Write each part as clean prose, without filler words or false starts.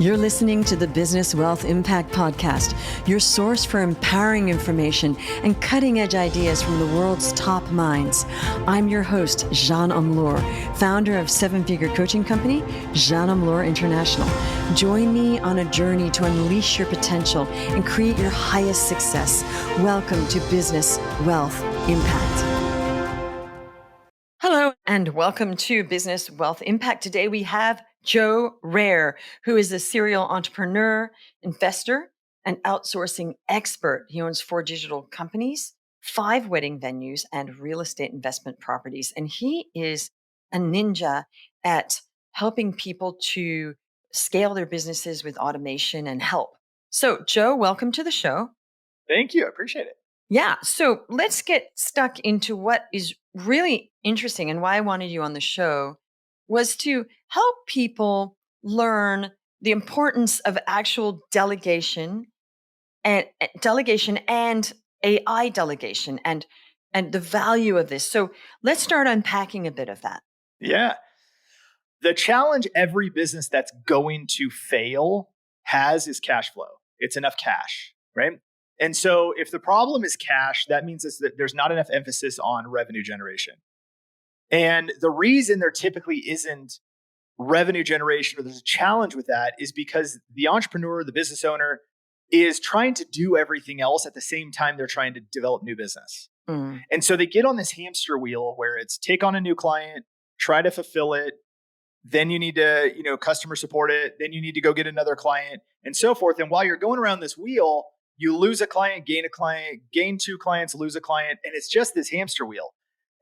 You're listening to the Business Wealth Impact Podcast, your source for empowering information and cutting-edge ideas from the world's top minds. I'm your host, Jeanne Amlour, founder of seven-figure coaching company, Jeanne Amlour International. Join me on a journey to unleash your potential and create your highest success. Welcome to Business Wealth Impact. Hello, and welcome to Business Wealth Impact. Today we have Joe Rare, who is a serial entrepreneur, investor, and outsourcing expert. He owns 4 digital companies, 5 wedding venues, and real estate investment properties. And he is a ninja at helping people to scale their businesses with automation and help. So, Joe, welcome to the show. Thank you. I appreciate it. Yeah. So let's get stuck into what is really interesting and why I wanted you on the show was to help people learn the importance of actual delegation and AI delegation and the value of this. So let's start unpacking a bit of that. Yeah. The challenge every business that's going to fail has is cash flow. It's enough cash, right? And so if the problem is cash, that means that there's not enough emphasis on revenue generation. And the reason there typically isn't revenue generation or there's a challenge with that is because the entrepreneur, the business owner is trying to do everything else at the same time they're trying to develop new business. And so they get on this hamster wheel where it's take on a new client, try to fulfill it. Then you need to, customer support it. Then you need to go get another client and so forth. And while you're going around this wheel, you lose a client, gain 2 clients, lose a client. And it's just this hamster wheel.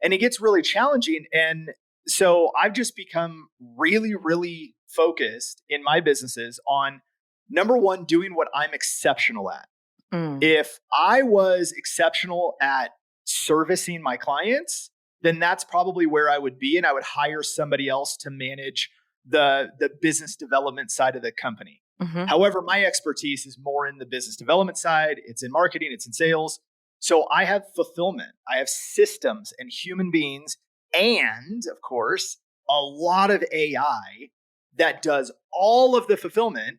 And it gets really challenging. And so I've just become really, really focused in my businesses on, number one, doing what I'm exceptional at. If I was exceptional at servicing my clients, then that's probably where I would be. And I would hire somebody else to manage the business development side of the company. However, my expertise is more in the business development side. It's in marketing, it's in sales. So I have fulfillment, I have systems and human beings, and of course, a lot of AI that does all of the fulfillment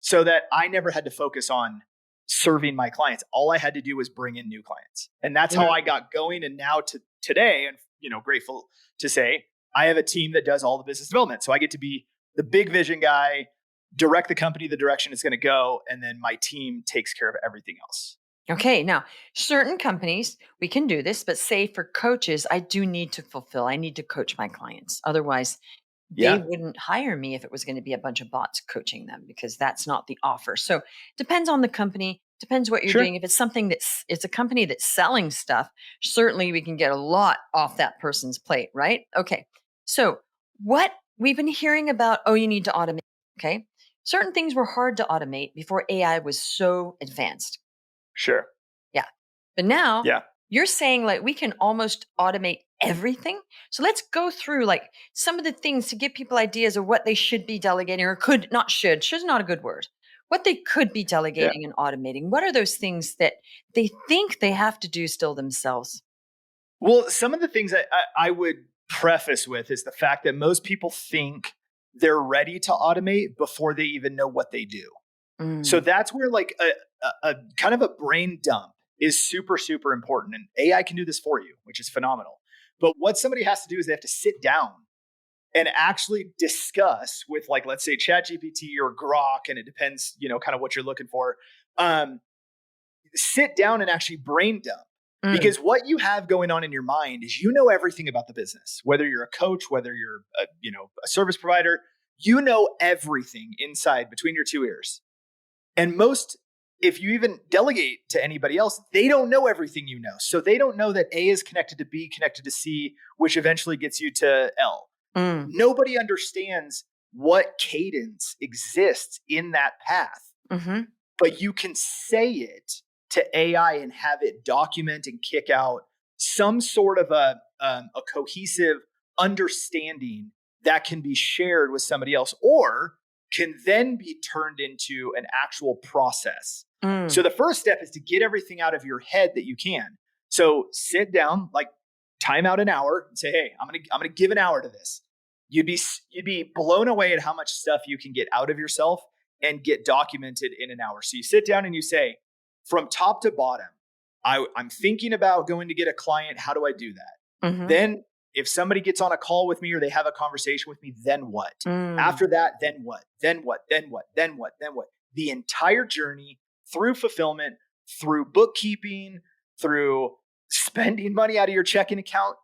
so that I never had to focus on serving my clients. All I had to do was bring in new clients. And that's how I got going. And now to today, and grateful to say, I have a team that does all the business development. So I get to be the big vision guy, direct the company the direction it's going to go, and then my team takes care of everything else. Okay. Now, certain companies, we can do this, but say for coaches, I do need to fulfill. I need to coach my clients. Otherwise, they wouldn't hire me if it was going to be a bunch of bots coaching them because that's not the offer. So depends on the company, depends what you're doing. If it's something it's a company that's selling stuff, certainly we can get a lot off that person's plate, right? Okay. So what we've been hearing about, you need to automate. Okay. Certain things were hard to automate before AI was so advanced. Sure. Yeah. But now you're saying we can almost automate everything. So let's go through some of the things to give people ideas of what they should be delegating or should's not a good word. What they could be delegating and automating. What are those things that they think they have to do still themselves? Well, some of the things I would preface with is the fact that most people think they're ready to automate before they even know what they do. So that's where a kind of a brain dump is super, super important. And AI can do this for you, which is phenomenal. But what somebody has to do is they have to sit down and actually discuss with let's say ChatGPT or Grok, and it depends, kind of what you're looking for. Sit down and actually brain dump. Because what you have going on in your mind is everything about the business, whether you're a coach, whether you're a service provider, everything inside between your 2 ears. And if you even delegate to anybody else, they don't know everything you know. So they don't know that A is connected to B, connected to C, which eventually gets you to L. Nobody understands what cadence exists in that path. But you can say it to AI and have it document and kick out some sort of a cohesive understanding that can be shared with somebody else or can then be turned into an actual process. So the first step is to get everything out of your head that you can. So sit down, time out an hour and say, hey, I'm gonna give an hour to this. You'd be blown away at how much stuff you can get out of yourself and get documented in an hour. So you sit down and you say, from top to bottom, I'm thinking about going to get a client. How do I do that? Mm-hmm. Then if somebody gets on a call with me or they have a conversation with me, then what? After that, then what? Then what? Then what? Then what? Then what? The entire journey through fulfillment, through bookkeeping, through spending money out of your checking account.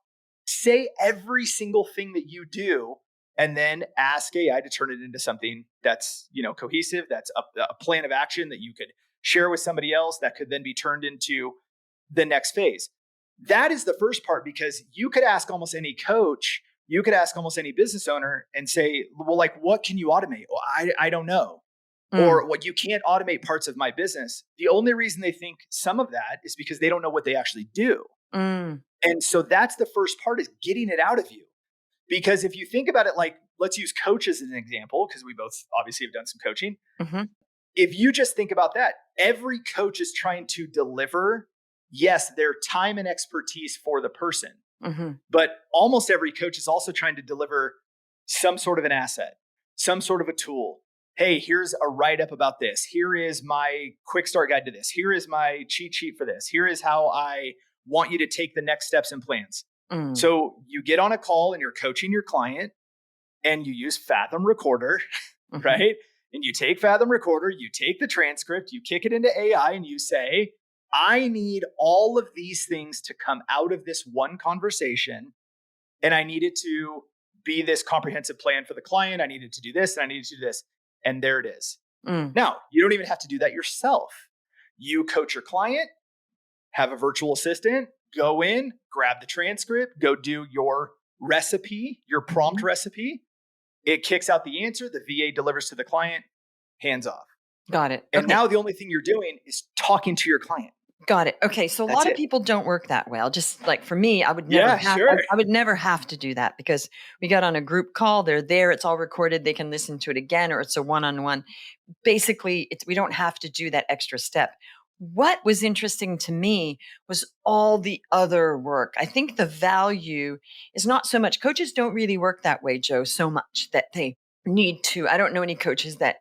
Say every single thing that you do, and then ask AI to turn it into something that's, cohesive, that's a plan of action that you could share with somebody else that could then be turned into the next phase. That is the first part, because you could ask almost any coach, you could ask almost any business owner and say, well, like, what can you automate? Well, I don't know. Or, well, you can't automate parts of my business. The only reason they think some of that is because they don't know what they actually do. And so that's the first part, is getting it out of you. Because if you think about it, like, let's use coaches as an example, because we both obviously have done some coaching. Mm-hmm. If you just think about that, every coach is trying to deliver, yes, their time and expertise for the person. Mm-hmm. But almost every coach is also trying to deliver some sort of an asset, some sort of a tool. Hey, here's a write-up about this. Here is my quick start guide to this. Here is my cheat sheet for this. Here is how I want you to take the next steps and plans. So you get on a call and you're coaching your client, and you use Fathom Recorder, Mm-hmm. right? And you take Fathom Recorder, you take the transcript, you kick it into AI, and you say, I need all of these things to come out of this one conversation, and I need it to be this comprehensive plan for the client. I needed to do this, and I needed to do this. And there it is. Now, you don't even have to do that yourself. You coach your client, have a virtual assistant, go in, grab the transcript, go do your recipe, your prompt recipe. It kicks out the answer. The VA delivers to the client, hands off. Got it. And now the only thing you're doing is talking to your client. Got it. Okay. So a lot of people don't work that well. Just like for me, I would never have to do that, because we got on a group call. They're there. It's all recorded. They can listen to it again, or it's a one-on-one. Basically, we don't have to do that extra step. What was interesting to me was all the other work. I think the value is not so much, coaches don't really work that way, Joe, so much that they need to. I don't know any coaches that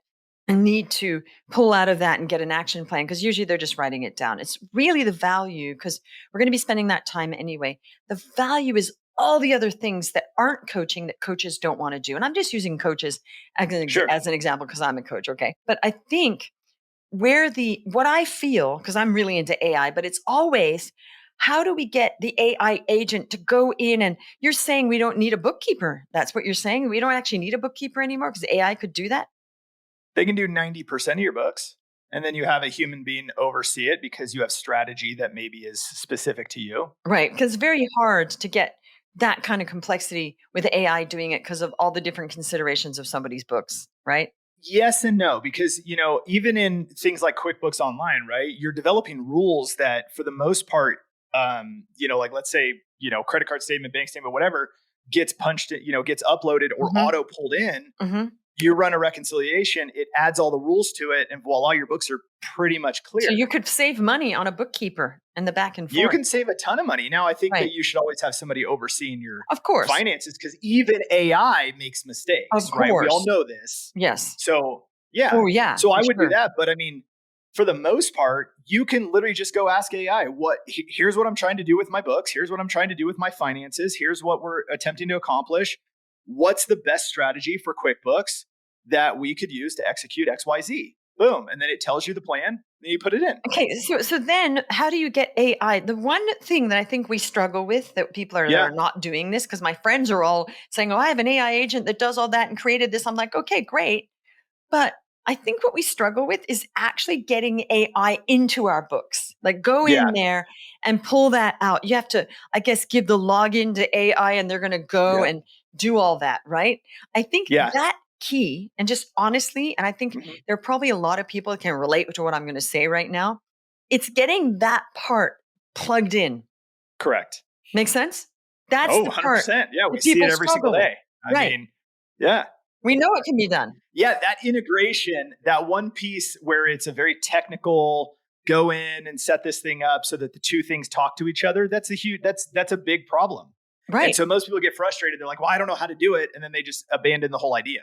need to pull out of that and get an action plan, because usually they're just writing it down. It's really the value, because we're going to be spending that time anyway. The value is all the other things that aren't coaching that coaches don't want to do. And I'm just using coaches as an example, because I'm a coach. Okay. But I think what I feel, because I'm really into AI, but it's always, how do we get the AI agent to go in? And you're saying we don't need a bookkeeper. That's what you're saying. We don't actually need a bookkeeper anymore, because AI could do that. They can do 90% of your books, and then you have a human being oversee it, because you have strategy that maybe is specific to you. Right. Because it's very hard to get that kind of complexity with AI doing it, because of all the different considerations of somebody's books, right? Yes and no, because, even in things like QuickBooks Online, right, you're developing rules that for the most part, like let's say, credit card statement, bank statement, whatever gets punched, gets uploaded or auto pulled in. You run a reconciliation, it adds all the rules to it, and voila, your books are pretty much clear. So you could save money on a bookkeeper and the back and forth. You can save a ton of money. Now, I think that you should always have somebody overseeing your finances, because even AI makes mistakes, right? We all know this. Yes. So, yeah. Oh, yeah. So I would do that. But I mean, for the most part, you can literally just go ask AI, here's what I'm trying to do with my books. Here's what I'm trying to do with my finances. Here's what we're attempting to accomplish. What's the best strategy for QuickBooks that we could use to execute XYZ? Boom. And then it tells you the plan, then you put it in. Okay. So then how do you get AI? The one thing that I think we struggle with, that people that are not doing this, because my friends are all saying, oh, I have an AI agent that does all that and created this. I'm like, okay, great. But I think what we struggle with is actually getting AI into our books. Like go in there and pull that out. You have to, I guess, give the login to AI, and they're going to go and do all that, right? I think that key, and just honestly, and I think there are probably a lot of people that can relate to what I'm going to say right now. It's getting that part plugged in. Correct. Makes sense? That's the 100%. Part. Yeah, we see it every single day. I mean, we know it can be done. Yeah, that integration, that one piece where it's a very technical, go in and set this thing up so that the two things talk to each other. That's a big problem. Right. And so most people get frustrated. They're like, well, I don't know how to do it. And then they just abandon the whole idea.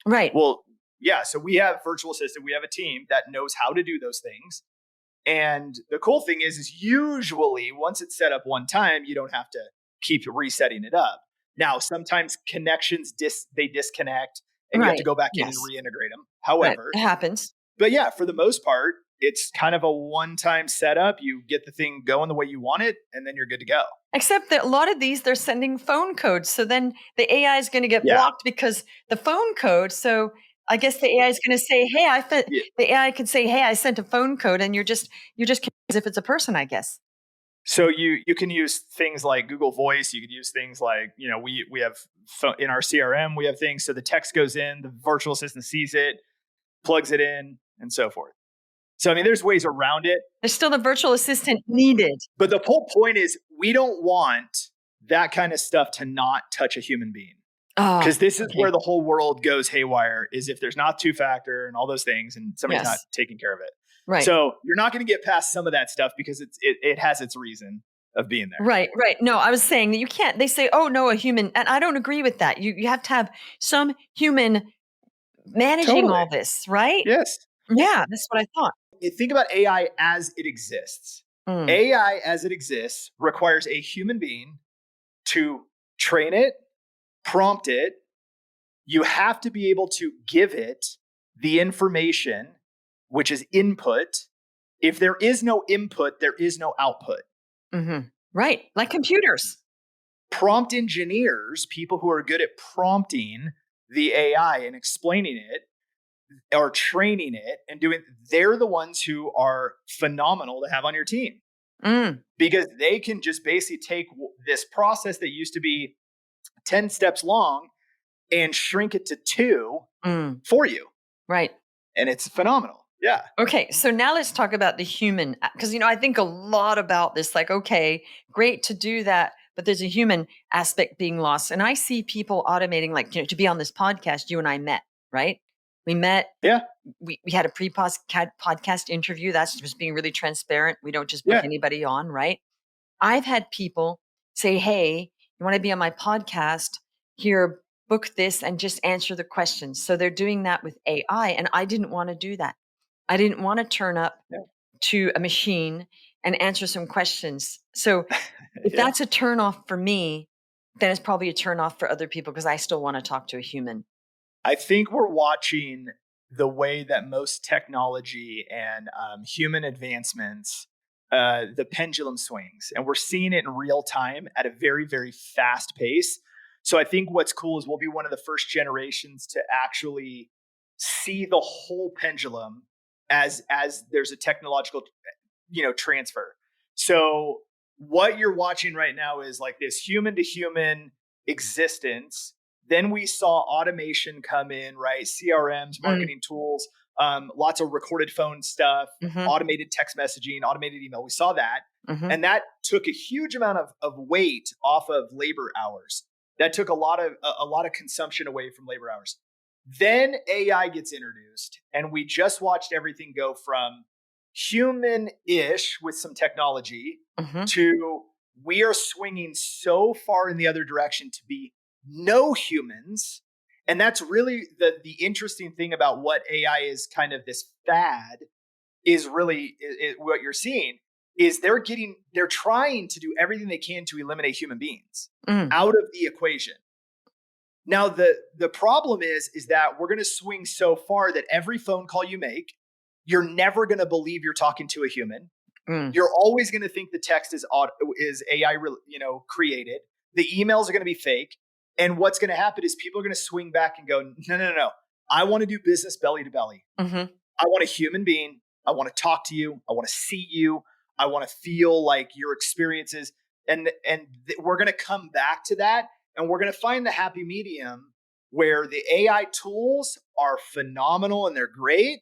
Right. Well, yeah, so we have virtual assistant. We have a team that knows how to do those things. And the cool thing is usually once it's set up one time, you don't have to keep resetting it up. Now, sometimes connections they disconnect and you have to Right. go back in and Yes. reintegrate them. Right. However, It happens. but yeah, for the most part, it's kind of a one-time setup. You get the thing going the way you want it, and then you're good to go. Except that a lot of these, they're sending phone codes. So then the AI is going to get Yeah. blocked because the phone code. So I guess the AI is going to say, "Hey, Yeah. the AI could say, "Hey, I sent a phone code," and you're just as if it's a person, I guess. So you can use things like Google Voice. You could use things like, we have in our CRM, we have things. So the text goes in, the virtual assistant sees it, plugs it in, and so forth. So, I mean, there's ways around it. There's still the virtual assistant needed. But the whole point is we don't want that kind of stuff to not touch a human being. Because this is where the whole world goes haywire, is if there's not two-factor and all those things and somebody's not taking care of it. Right. So you're not going to get past some of that stuff because it has its reason of being there. Right. No, I was saying that you can't. They say, "Oh no, a human," and I don't agree with that. You have to have some human managing all this, right? Yes. Yeah, that's what I thought. Think about AI as it exists. AI as it exists requires a human being to train it, prompt it. You have to be able to give it the information, which is input. If there is no input, there is no output. Mm-hmm. Right. Like computers. Prompt engineers, people who are good at prompting the AI and explaining it or training it and they're the ones who are phenomenal to have on your team. Because they can just basically take this process that used to be 10 steps long and shrink it to 2 for you. Right. And it's phenomenal. Yeah. Okay. So now let's talk about the human, because, I think a lot about this, like, okay, great to do that, but there's a human aspect being lost. And I see people automating, like, to be on this podcast, you and I met, right? We met. Yeah. We had a podcast interview. That's just being really transparent. We don't just book anybody on, right? I've had people say, "Hey, you want to be on my podcast? Here, book this and just answer the questions." So they're doing that with AI. And I didn't want to do that. I didn't want to turn up to a machine and answer some questions. So if that's a turnoff for me, then it's probably a turnoff for other people because I still want to talk to a human. I think we're watching the way that most technology and human advancements, the pendulum swings, and we're seeing it in real time at a very, very fast pace. So I think what's cool is we'll be one of the first generations to actually see the whole pendulum as there's a technological, transfer. So what you're watching right now is like this human to human existence. Then we saw automation come in, right? CRMs, marketing tools, lots of recorded phone stuff, automated text messaging, automated email. We saw that. And that took a huge amount of weight off of labor hours. That took a lot of consumption away from labor hours. Then AI gets introduced, and we just watched everything go from human-ish with some technology to we are swinging so far in the other direction to be no humans. And that's really the interesting thing about what AI is kind of this fad is really what you're seeing is they're trying to do everything they can to eliminate human beings out of the equation. Now, the problem is that we're going to swing so far that every phone call you make, you're never going to believe you're talking to a human. You're always going to think the text is AI, created. The emails are going to be fake. And what's going to happen is people are going to swing back and go, no. I want to do business belly to belly. I want a human being. I want to talk to you. I want to see you. I want to feel like your experiences. And we're going to come back to that. And we're going to find the happy medium where the AI tools are phenomenal and they're great.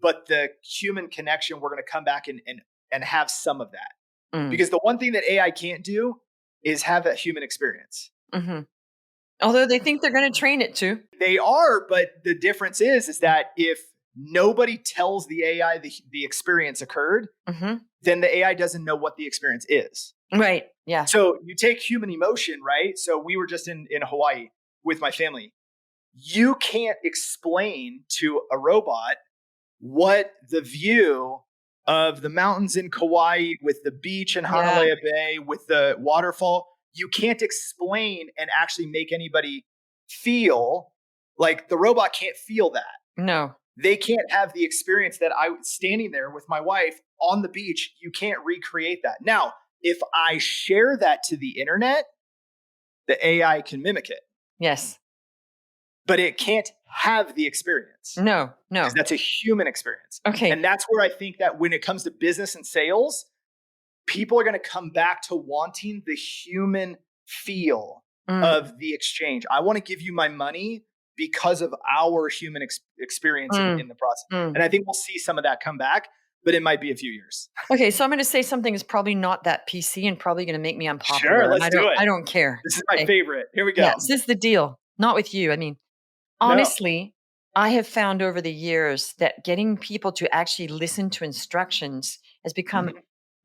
But the human connection, we're going to come back and have some of that. Because the one thing that AI can't do is have a human experience. Although they think they're going to train it to. They are, but the difference is that if nobody tells the AI the experience occurred, then the AI doesn't know what the experience is. Right. Yeah. So you take human emotion, right? So we were just in Hawaii with my family. you can't explain to a robot what the view of the mountains in Kauai with the beach in Honolulu Bay with the waterfall, you can't explain and actually make anybody feel like the robot can't feel that. No. They can't have the experience that I was standing there with my wife on the beach. You can't recreate that. Now, if I share that to the internet, the AI can mimic it. Yes. But it can't have the experience. No. Because that's a human experience. Okay. And that's where I think that when it comes to business and sales, people are going to come back to wanting the human feel of the exchange. I want to give you my money because of our human experience in the process. And I think we'll see some of that come back, but it might be a few years. Okay, so I'm going to say something that's probably not that PC and probably going to make me unpopular. Sure, let's do it. I don't care. This is my favorite. Here we go. Yeah, this is the deal. Not with you. I mean, honestly, I have found over the years that getting people to actually listen to instructions has become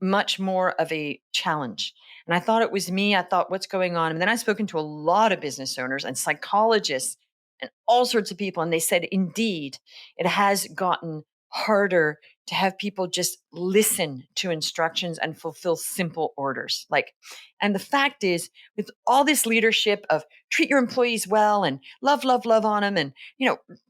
much more of a challenge. And I thought it was me. I thought, what's going on? And then I've spoken to a lot of business owners and psychologists and all sorts of people. And they said, indeed, it has gotten harder to have people just listen to instructions and fulfill simple orders. And the fact is, with all this leadership of treat your employees well and love on them and,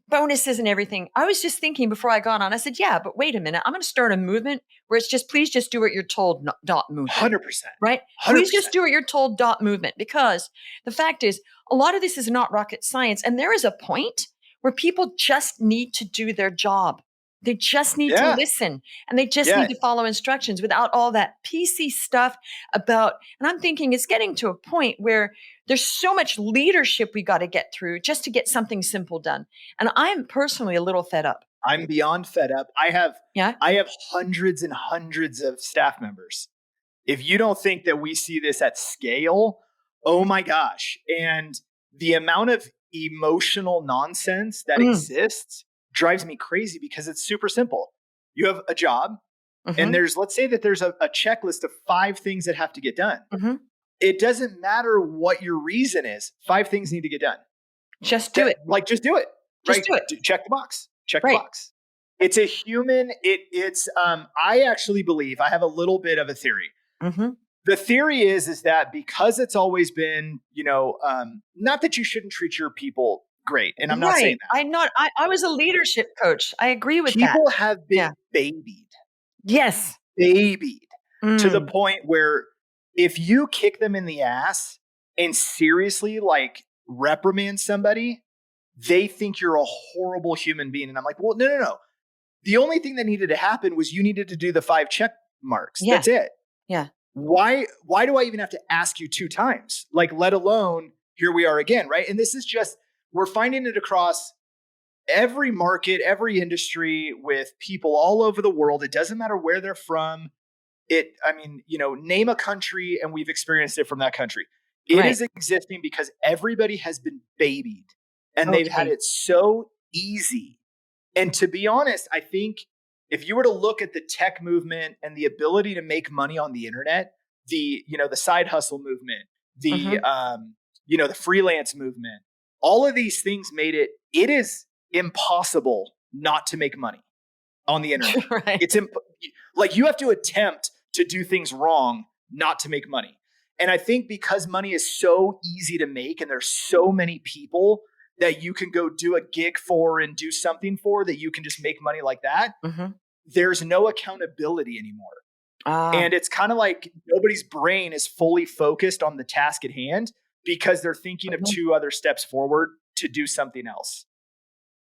bonuses and everything, I was just thinking before I got on, I said, yeah, but wait a minute, I'm going to start a movement where it's just, please just do what you're told, dot movement. 100%. Right? 100%. Please just do what you're told, dot movement. Because the fact is, a lot of this is not rocket science. And there is a point where people just need to do their job. They just need to listen and they just need to follow instructions without all that PC stuff about, and I'm thinking it's getting to a point where there's so much leadership we got to get through just to get something simple done. And I'm personally a little fed up. I'm beyond fed up. I have hundreds and hundreds of staff members. If you don't think that we see this at scale, oh my gosh. And the amount of emotional nonsense that exists drives me crazy because it's super simple. You have a job and let's say that there's a checklist of 5 things that have to get done. It doesn't matter what your reason is. 5 things need to get done. Just do it. Just do it. Just do it. Check the box. Check the box. It's a human. I actually believe I have a little bit of a theory. The theory is that because it's always been, not that you shouldn't treat your people great. And I'm not saying that. I was a leadership coach. I agree with that. People have been babied. Yes. Babied to the point where if you kick them in the ass and seriously reprimand somebody, they think you're a horrible human being. And I'm like, well, no. The only thing that needed to happen was you needed to do the 5 check marks. Yeah. That's it. Yeah. Why do I even have to ask you 2 times? Let alone here we are again, right? And this is just, we're finding it across every market, every industry with people all over the world. It doesn't matter where they're from. Name a country and we've experienced it from that country. It is existing because everybody has been babied and they've had it so easy. And to be honest, I think if you were to look at the tech movement and the ability to make money on the internet, the side hustle movement, the freelance movement, all of these things made it is impossible not to make money on the internet. Right. It's you have to attempt to do things wrong not to make money. And I think because money is so easy to make and there's so many people that you can go do a gig for and do something for that you can just make money like that, there's no accountability anymore. And it's kind of like nobody's brain is fully focused on the task at hand because they're thinking of 2 other steps forward to do something else.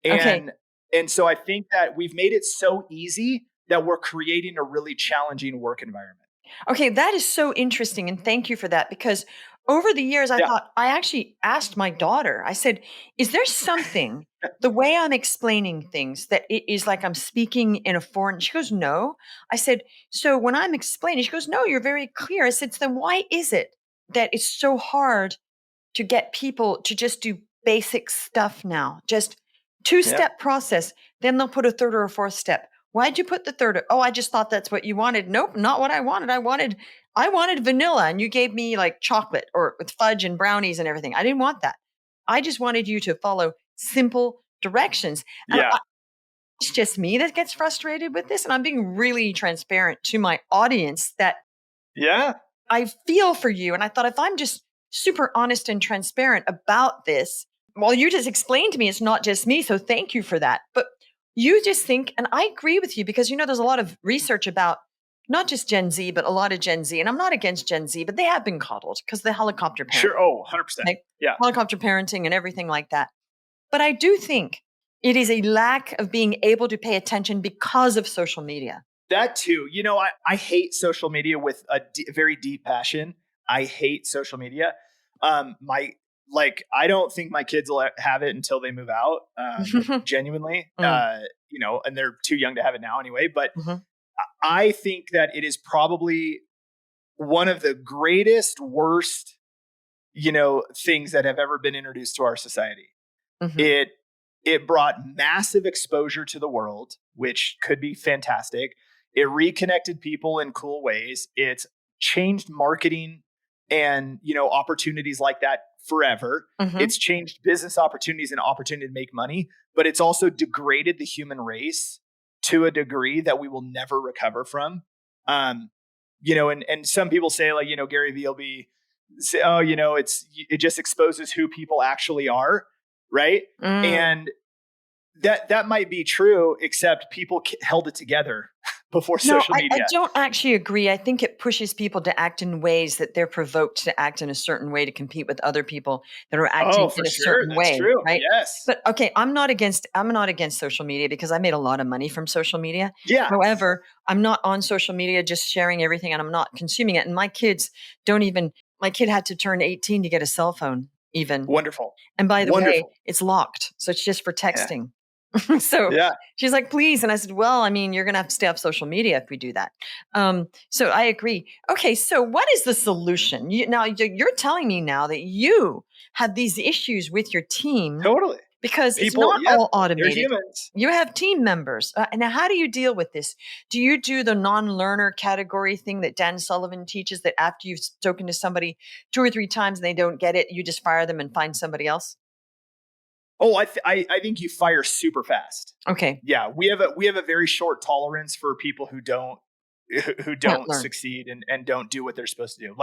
And so I think that we've made it so easy that we're creating a really challenging work environment. Okay, that is so interesting. And thank you for that, because over the years, I thought, I actually asked my daughter, I said, is there something, the way I'm explaining things, that it is like I'm speaking in a foreign, she goes, no. I said, so when I'm explaining, she goes, no, you're very clear. I said, then why is it that it's so hard to get people to just do basic stuff now? Just 2-step process, then they'll put a 3rd or a 4th step. Why'd you put the 3rd? Oh, I just thought that's what you wanted. Nope, not what I wanted. I wanted vanilla and you gave me chocolate or with fudge and brownies and everything. I didn't want that. I just wanted you to follow simple directions. And Yeah. it's just me that gets frustrated with this. And I'm being really transparent to my audience that I feel for you. And I thought if I'm just super honest and transparent about this, well, you just explained to me it's not just me. So thank you for that. But you just think, and I agree with you because, there's a lot of research about not just Gen Z, but a lot of Gen Z. And I'm not against Gen Z, but they have been coddled because the helicopter parenting. Sure. Oh, 100%. Yeah. Helicopter parenting and everything like that. But I do think it is a lack of being able to pay attention because of social media. That too. I hate social media with a very deep passion. I hate social media. I don't think my kids will have it until they move out. Genuinely, and they're too young to have it now anyway. But I think that it is probably one of the greatest, worst, things that have ever been introduced to our society. It brought massive exposure to the world, which could be fantastic. It reconnected people in cool ways. It's changed marketing and, opportunities like that forever. It's changed business opportunities and opportunity to make money, but it's also degraded the human race to a degree that we will never recover from. And some people say Gary Vee will say, it just exposes who people actually are. Right. And that might be true, except people held it together before social media. I don't actually agree. I think it pushes people to act in ways that they're provoked to act in a certain way to compete with other people that are acting in a certain way. True. Right. Yes. But okay, I'm not against social media because I made a lot of money from social media. Yeah. However, I'm not on social media just sharing everything and I'm not consuming it. And my kids my kid had to turn 18 to get a cell phone even. Wonderful. And by the way, it's locked. So it's just for texting. Yeah. So she's like, please. And I said, well, you're going to have to stay off social media if we do that. So I agree. Okay. So what is the solution? You're telling me now that you have these issues with your team. Totally. Because people, it's not all automated. They're humans. You have team members. Now, how do you deal with this? Do you do the non-learner category thing that Dan Sullivan teaches, that after you've spoken to somebody 2 or 3 times and they don't get it, you just fire them and find somebody else? Oh, I think you fire super fast. Okay. Yeah, we have a very short tolerance for people who don't succeed and don't do what they're supposed to do.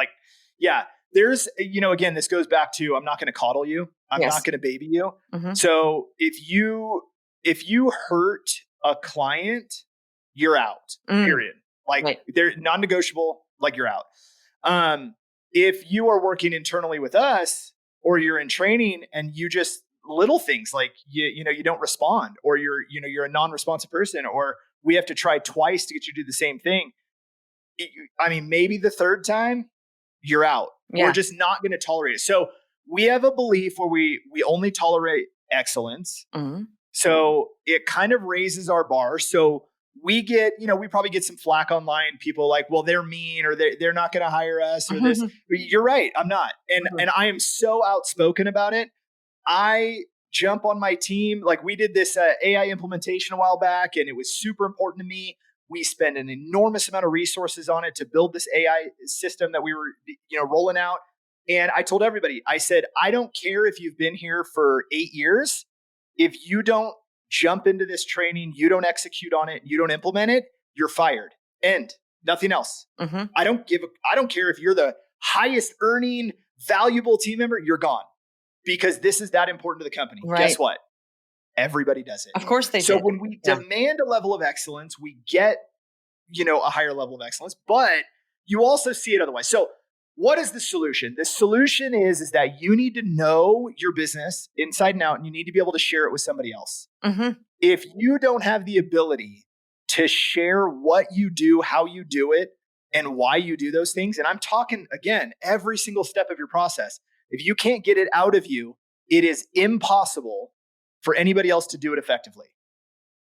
There's, again, this goes back to, I'm not going to coddle you. I'm not going to baby you. So if you hurt a client, you're out, period. They're non-negotiable, you're out. If you are working internally with us or you're in training and you just little things you don't respond, or you're a non-responsive person, or we have to try twice to get you to do the same thing. Maybe the third time you're out. Yeah. We're just not going to tolerate it. So we have a belief where we only tolerate excellence. So it kind of raises our bar. So we get, we probably get some flack online. People like, well, they're mean, or they're not going to hire us, or this. You're right. I'm not. And I am so outspoken about it. I jump on my team. We did this AI implementation a while back, and it was super important to me. We spend an enormous amount of resources on it to build this AI system that we were, rolling out. And I told everybody, I said, I don't care if you've been here for 8 years. If you don't jump into this training, you don't execute on it, you don't implement it, you're fired. End. Nothing else. I don't care if you're the highest earning, valuable team member, you're gone. Because this is that important to the company. Right. Guess what? Everybody does it. Of course they do. So when we demand a level of excellence, we get, a higher level of excellence, but you also see it otherwise. So what is the solution? The solution is that you need to know your business inside and out, and you need to be able to share it with somebody else. If you don't have the ability to share what you do, how you do it, and why you do those things, and I'm talking, again, every single step of your process, if you can't get it out of you, it is impossible for anybody else to do it effectively.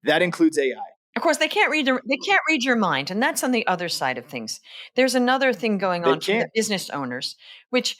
That includes AI. Of course, they can't read your mind, and that's on the other side of things. There's another thing going on for the business owners, which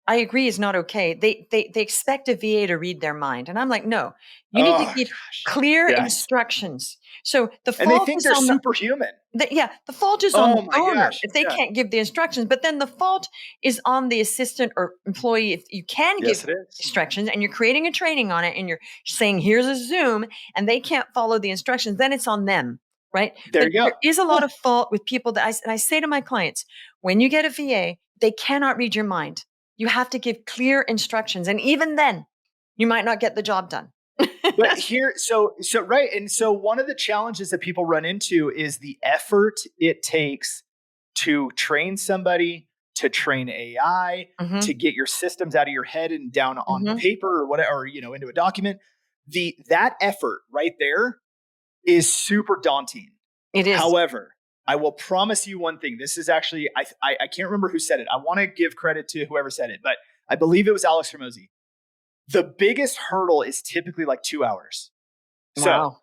I agree is not okay. They expect a VA to read their mind, and I'm like, no, you need to give clear instructions. So the and they think they're superhuman. The fault is on Oh the my owner gosh. if they Yeah. can't give the instructions, but then the fault is on the assistant or employee if you can Yes, give it is. instructions and you're creating a training on it and you're saying, here's a Zoom, and they can't follow the instructions, then it's on them, right? There But you go. there is a lot of fault with people that I say to my clients, when you get a VA, they cannot read your mind. You have to give clear instructions. And even then, you might not get the job done. But here, so right. And so one of the challenges that people run into is the effort it takes to train somebody, to train AI, Mhm, to get your systems out of your head and down on mhm. paper or whatever, or, into a document. That effort right there is super daunting. It is. However, I will promise you one thing. This is actually, I can't remember who said it. I want to give credit to whoever said it, but I believe it was Alex Ramosi. The biggest hurdle is typically like 2 hours. So Wow.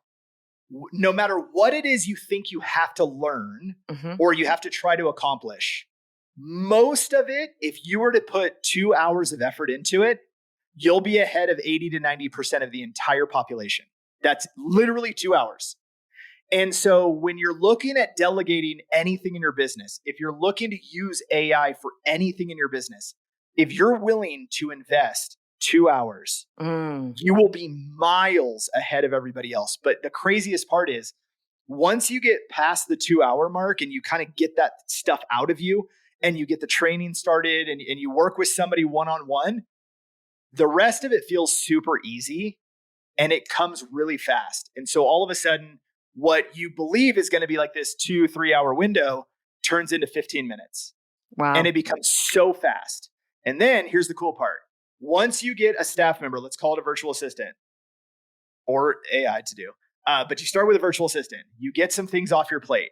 no matter what it is you think you have to learn Mhm. or you have to try to accomplish, most of it, if you were to put 2 hours of effort into it, you'll be ahead of 80 to 90% of the entire population. That's literally 2 hours. And so when you're looking at delegating anything in your business, if you're looking to use AI for anything in your business, if you're willing to invest 2 hours, Mm. you will be miles ahead of everybody else. But the craziest part is once you get past the 2 hour mark and you kind of get that stuff out of you and you get the training started and you work with somebody one-on-one, the rest of it feels super easy and it comes really fast. And so all of a sudden, what you believe is going to be like this 2-3 hour window turns into 15 minutes and Wow. it becomes so fast. And then here's the cool part. Once you get a staff member, let's call it a virtual assistant or AI to do, but you start with a virtual assistant, you get some things off your plate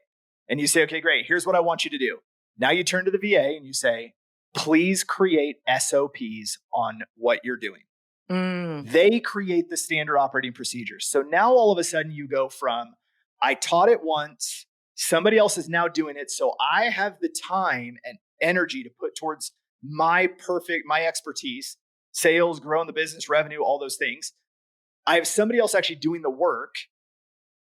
and you say, okay, great. Here's what I want you to do. Now you turn to the VA and you say, please create SOPs on what you're doing. Mm. They create the standard operating procedures. So now all of a sudden you go from, I taught it once, somebody else is now doing it. So I have the time and energy to put towards my expertise, sales, growing the business, revenue, all those things. I have somebody else actually doing the work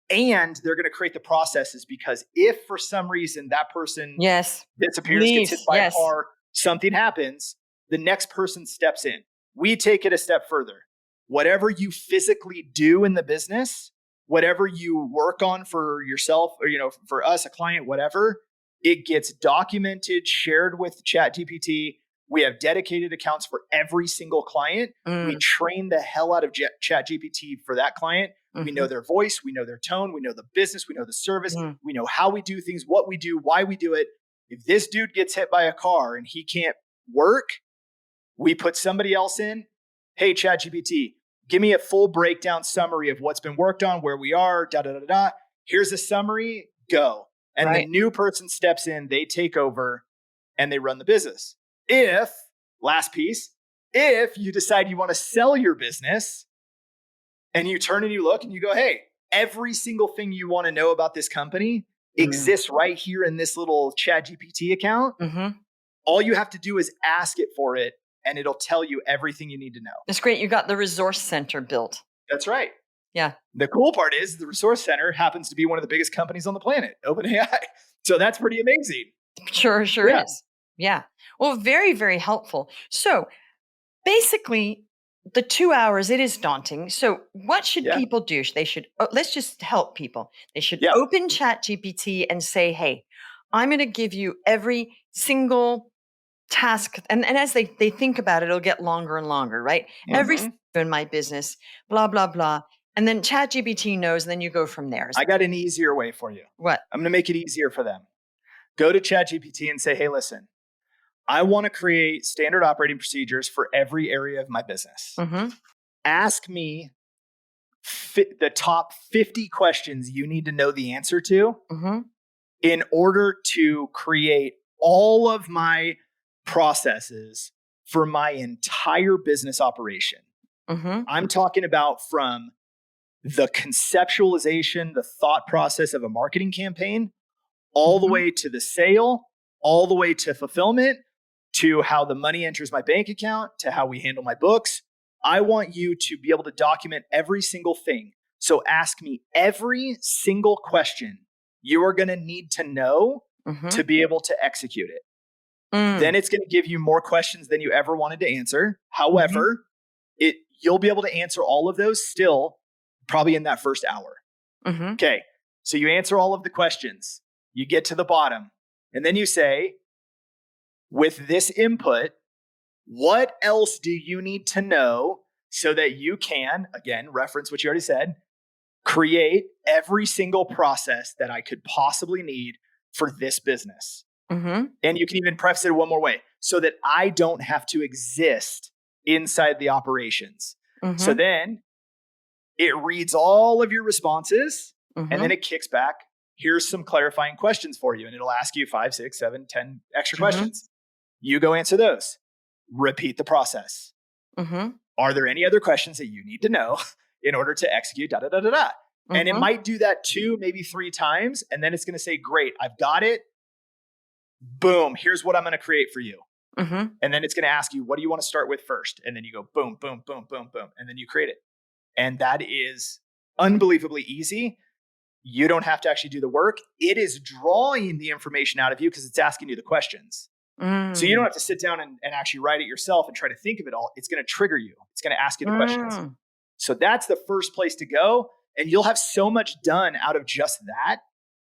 and they're going to create the processes because if for some reason that person Yes. disappears, gets hit Leaves. by a Yes. car, something happens, the next person steps in. We take it a step further. Whatever you physically do in the business, whatever you work on for yourself or, for us, a client, whatever, it gets documented, shared with ChatGPT. We have dedicated accounts for every single client. We Mm. train the hell out of ChatGPT for that client. We know Mhm. their voice, we know their tone, we know the business, we know the service, Mm. we know how we do things, what we do, why we do it. If this dude gets hit by a car and he can't work, we put somebody else in. Hey, ChatGPT, give me a full breakdown summary of what's been worked on, where we are, da da da da. Here's a summary, go. And the Right. new person steps in, they take over, and they run the business. Last piece, if you decide you want to sell your business and you turn and you look and you go, hey, every single thing you want to know about this company Mm. exists right here in this little ChatGPT account. Mhm. All you have to do is ask it for it, and it'll tell you everything you need to know. It's great. You got the resource center built. That's right. Yeah. The cool part is the resource center happens to be one of the biggest companies on the planet, OpenAI. So that's pretty amazing. Sure Yeah. is. Yeah. Well, very, very helpful. So basically, the 2 hours, it is daunting. So what should Yeah. people do? They should, let's just help people. They should Yeah. open ChatGPT and say, hey, I'm going to give you every single task. And as they think about it, it'll get longer and longer, right? Every Mhm. step in my business, blah, blah, blah. And then ChatGPT knows, and then you go from there. I got an easier way for you. What? I'm going to make it easier for them. Go to ChatGPT and say, hey, listen, I want to create standard operating procedures for every area of my business. Mm-hmm. Ask me the top 50 questions you need to know the answer to Mm-hmm. in order to create all of my processes for my entire business operation. Mm-hmm. I'm talking about from the conceptualization, the thought process of a marketing campaign, all the Mm-hmm. way to the sale, all the way to fulfillment, to how the money enters my bank account, to how we handle my books. I want you to be able to document every single thing. So ask me every single question you are going to need to know to be able to execute it. Then it's going to give you more questions than you ever wanted to answer. However, you'll be able to answer all of those still probably in that first hour. Okay. So you answer all of the questions, you get to the bottom, and then you say, with this input, what else do you need to know so that you can, again, reference what you already said, create every single process that I could possibly need for this business. And you can even preface it one more way, so that I don't have to exist inside the operations. So then it reads all of your responses and then it kicks back. Here's some clarifying questions for you. And it'll ask you 5, 6, 7, 10 extra questions. You go answer those. Repeat the process. Are there any other questions that you need to know in order to execute da da da da da? And it might do that 2, maybe 3 times. And then it's going to say, great, I've got it. Boom, here's what I'm going to create for you. And then it's going to ask you, what do you want to start with first? And then you go boom, boom, boom, boom, boom. And then you create it. And that is unbelievably easy. You don't have to actually do the work. It is drawing the information out of you because it's asking you the questions. So you don't have to sit down and actually write it yourself and try to think of it all. It's going to trigger you. It's going to ask you the questions. So that's the first place to go. And you'll have so much done out of just that.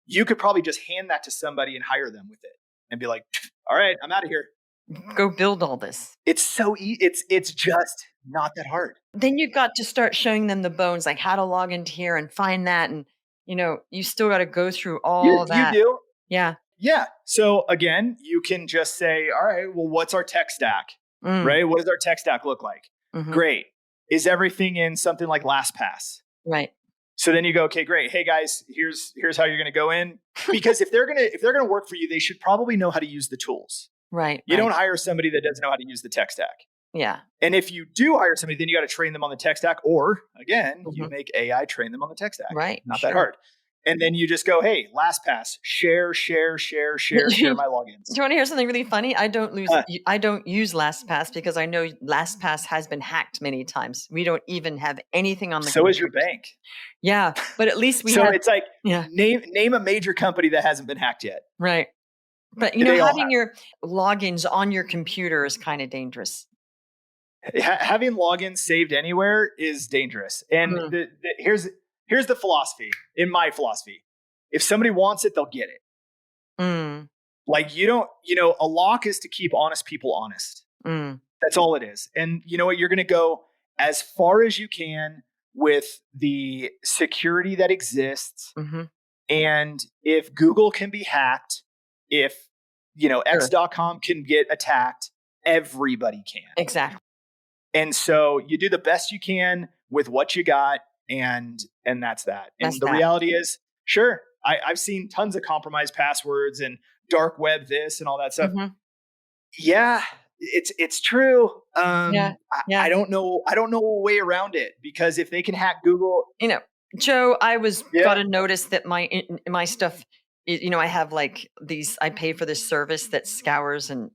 You could probably just hand that to somebody and hire them with it and be like, all right, I'm out of here. Go build all this. It's so easy. It's just not that hard. Then you've got to start showing them the bones, like how to log into here and find that. And, you still got to go through all that. You do. Yeah. Yeah. So again, you can just say, all right, well, what's our tech stack? Right? What does our tech stack look like? Great. Is everything in something like LastPass? Right. So then you go, okay, great. Hey guys, here's how you're going to go in. Because if they're going to work for you, they should probably know how to use the tools. Right. You don't hire somebody that doesn't know how to use the tech stack. Yeah. And if you do hire somebody, then you got to train them on the tech stack, or again, you make AI train them on the tech stack. Right. Not that hard. And then you just go, hey, LastPass, share my logins. Do you want to hear something really funny? I don't use LastPass because I know LastPass has been hacked many times. We don't even have anything on the So is your bank. Yeah, but at least we So have, it's like, name a major company that hasn't been hacked yet. Right. But having your logins on your computer is kind of dangerous. Having logins saved anywhere is dangerous. And here's the philosophy, in my philosophy. If somebody wants it, they'll get it. Like a lock is to keep honest people honest. That's all it is. And you know what? You're going to go as far as you can with the security that exists. And if Google can be hacked, if, X.com can get attacked, everybody can. Exactly. And so you do the best you can with what you got. And that's that. And the reality is, sure, I've seen tons of compromised passwords and dark web this and all that stuff. Yeah, it's true. I don't know a way around it, because if they can hack Google, Joe, I got to notice that my stuff, I have like these, I pay for this service that scours and,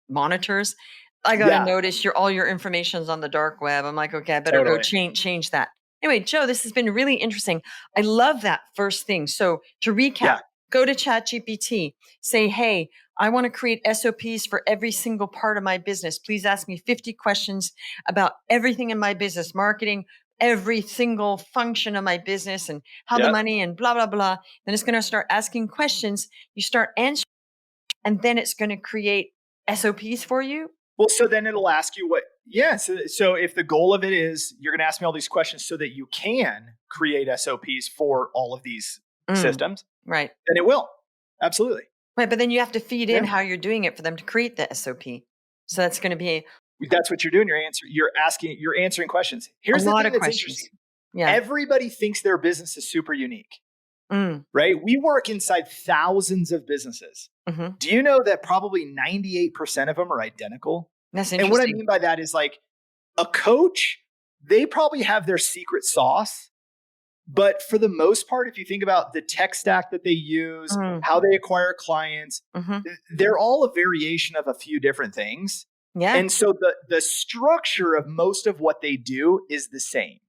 monitors. I got to notice all your information's on the dark web. I'm like, okay, I better go change that. Anyway, Joe, this has been really interesting. I love that first thing. So to recap, go to ChatGPT, say, hey, I want to create SOPs for every single part of my business. Please ask me 50 questions about everything in my business, marketing, every single function of my business and how the money and blah, blah, blah. Then it's going to start asking questions. You start answering, and then it's going to create SOPs for you. Well, so then it'll ask you so if the goal of it is you're going to ask me all these questions so that you can create SOPs for all of these systems, right? Then it will. Absolutely. Right. But then you have to feed in how you're doing it for them to create the SOP. So that's going to be. That's what you're doing. You're answering questions. Here's the thing that's interesting. Yeah. Everybody thinks their business is super unique. Right? We work inside thousands of businesses. Do you know that probably 98% of them are identical? That's interesting. And what I mean by that is, like, a coach, they probably have their secret sauce. But for the most part, if you think about the tech stack that they use, how they acquire clients, they're all a variation of a few different things. Yeah. And so the structure of most of what they do is the same.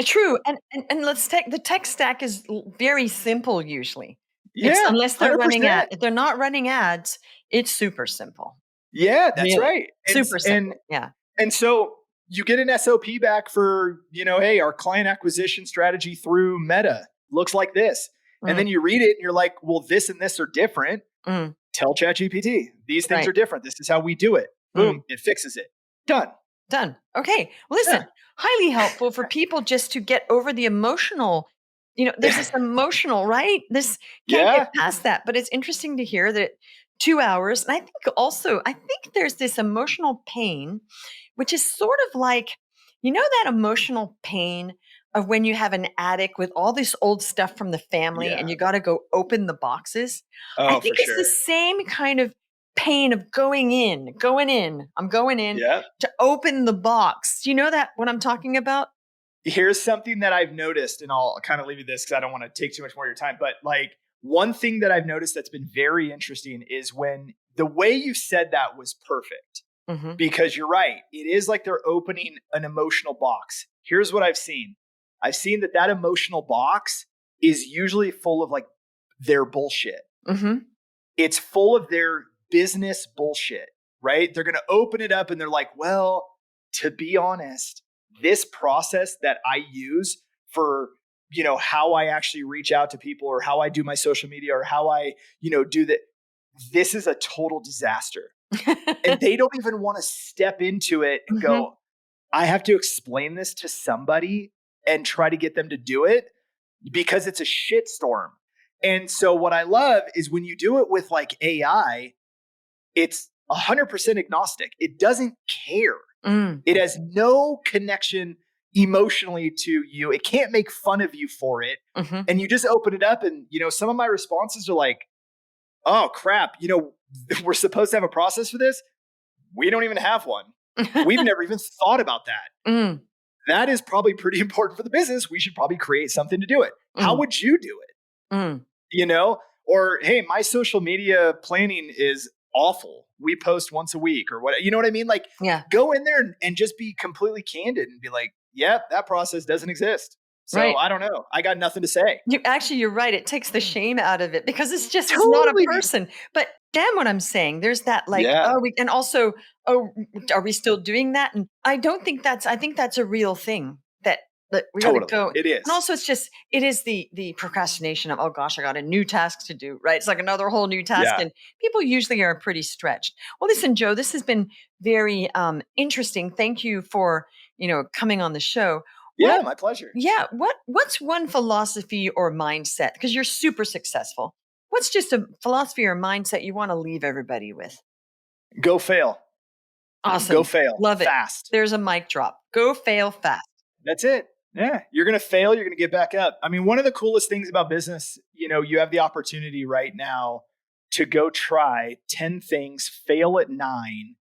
True. And let's take the tech stack is very simple usually. Yeah, Unless they're running 100%. if they're not running ads, it's super simple. Yeah, that's Really. right. Super simple. Yeah. And so you get an SOP back for, hey, our client acquisition strategy through Meta looks like this. And Mm, then you read it and you're like, well, this and this are different. mm, Tell ChatGPT, these things right. are different. This is how we do it. Boom, it fixes it. Done. Done. Okay. Well, listen, Yeah. highly helpful for people just to get over the emotional, there's this emotional, right? This can't Yeah. get past that. But it's interesting to hear that 2 hours. And I think there's this emotional pain, which is sort of like, that emotional pain of when you have an attic with all this old stuff from the family and Yeah. you got to go open the boxes. I Oh, for think it's the sure. same kind of pain of going in. I'm going in Yeah. to open the box. Do you know that what I'm talking about? Here's something that I've noticed, and I'll kind of leave you this because I don't want to take too much more of your time. But like one thing that I've noticed that's been very interesting is when the way you said that was perfect. Mm-hmm. Because you're right. It is like they're opening an emotional box. Here's what I've seen. I've seen that emotional box is usually full of like their bullshit. Mm-hmm. It's full of their business bullshit, right? They're going to open it up and they're like, well, to be honest, this process that I use for, how I actually reach out to people or how I do my social media or how I, do that. This is a total disaster. And they don't even want to step into it and go, I have to explain this to somebody and try to get them to do it because it's a shitstorm. And so what I love is when you do it with like AI, it's 100% agnostic. It doesn't care. It has no connection emotionally to you. It can't make fun of you for it. And you just open it up and, some of my responses are like, oh crap, we're supposed to have a process for this. We don't even have one. We've never even thought about that. That is probably pretty important for the business. We should probably create something to do it. How would you do it? Or, hey, my social media planning is awful. We post once a week or what, you know what I mean? Like, go in there and just be completely candid and be like, yep, that process doesn't exist. So right. I don't know. I got nothing to say. You're right. It takes the shame out of it because it's just it's not a person. But damn what I'm saying. There's that like, and also, are we still doing that? And I think that's a real thing that we got to go. It is. And also it is the procrastination of, oh gosh, I got a new task to do, right? It's like another whole new task. And people usually are pretty stretched. Well, listen, Joe, this has been very interesting. Thank you for, coming on the show. Yeah, my pleasure. Yeah. What's one philosophy or mindset? Because you're super successful. What's just a philosophy or mindset you want to leave everybody with? Go fail. Awesome. Go fail. Love it. Fast. There's a mic drop. Go fail fast. That's it. Yeah. You're going to fail. You're going to get back up. I mean, one of the coolest things about business, you have the opportunity right now to go try 10 things, fail at 9,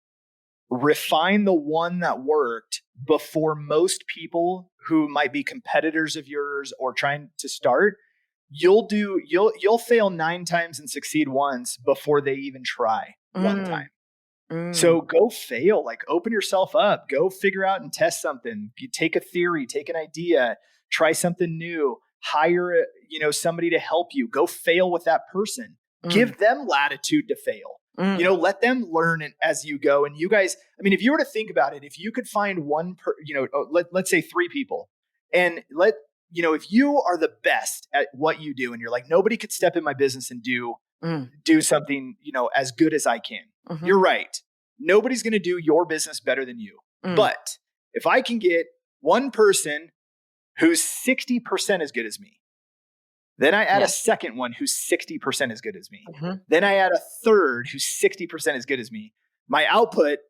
refine the one that worked before most people who might be competitors of yours or trying to start. You'll fail 9 times and succeed once before they even try one time. So go fail, like open yourself up, go figure out and test something. You take a theory, take an idea, try something new, hire, somebody to help you, go fail with that person, give them latitude to fail. Let them learn as you go. And you guys, I mean, if you were to think about it, if you could find let's say 3 people and if you are the best at what you do and you're like, nobody could step in my business and do something, as good as I can. You're right. Nobody's going to do your business better than you. But if I can get one person who's 60% as good as me, then I add a second one who's 60% as good as me. Then I add a third who's 60% as good as me. My output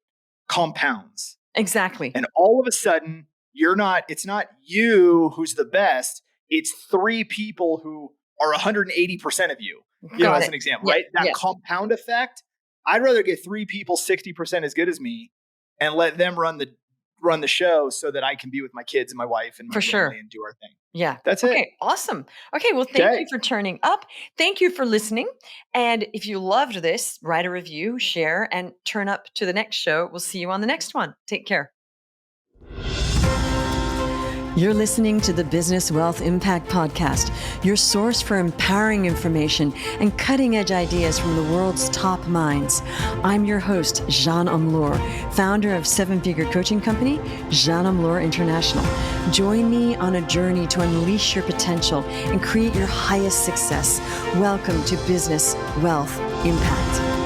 compounds. Exactly. And all of a sudden, it's not you who's the best. It's 3 people who are 180% of you. As an example, right? That compound effect. I'd rather get 3 people 60% as good as me and let them run the show so that I can be with my kids and my wife and my family and do our thing. Yeah. That's it. Okay. Awesome. Okay. Well, thank you for turning up. Thank you for listening. And if you loved this, write a review, share, and turn up to the next show. We'll see you on the next one. Take care. You're listening to the Business Wealth Impact Podcast, your source for empowering information and cutting-edge ideas from the world's top minds. I'm your host, Jean Amlour, founder of seven-figure coaching company, Jean Amlour International. Join me on a journey to unleash your potential and create your highest success. Welcome to Business Wealth Impact.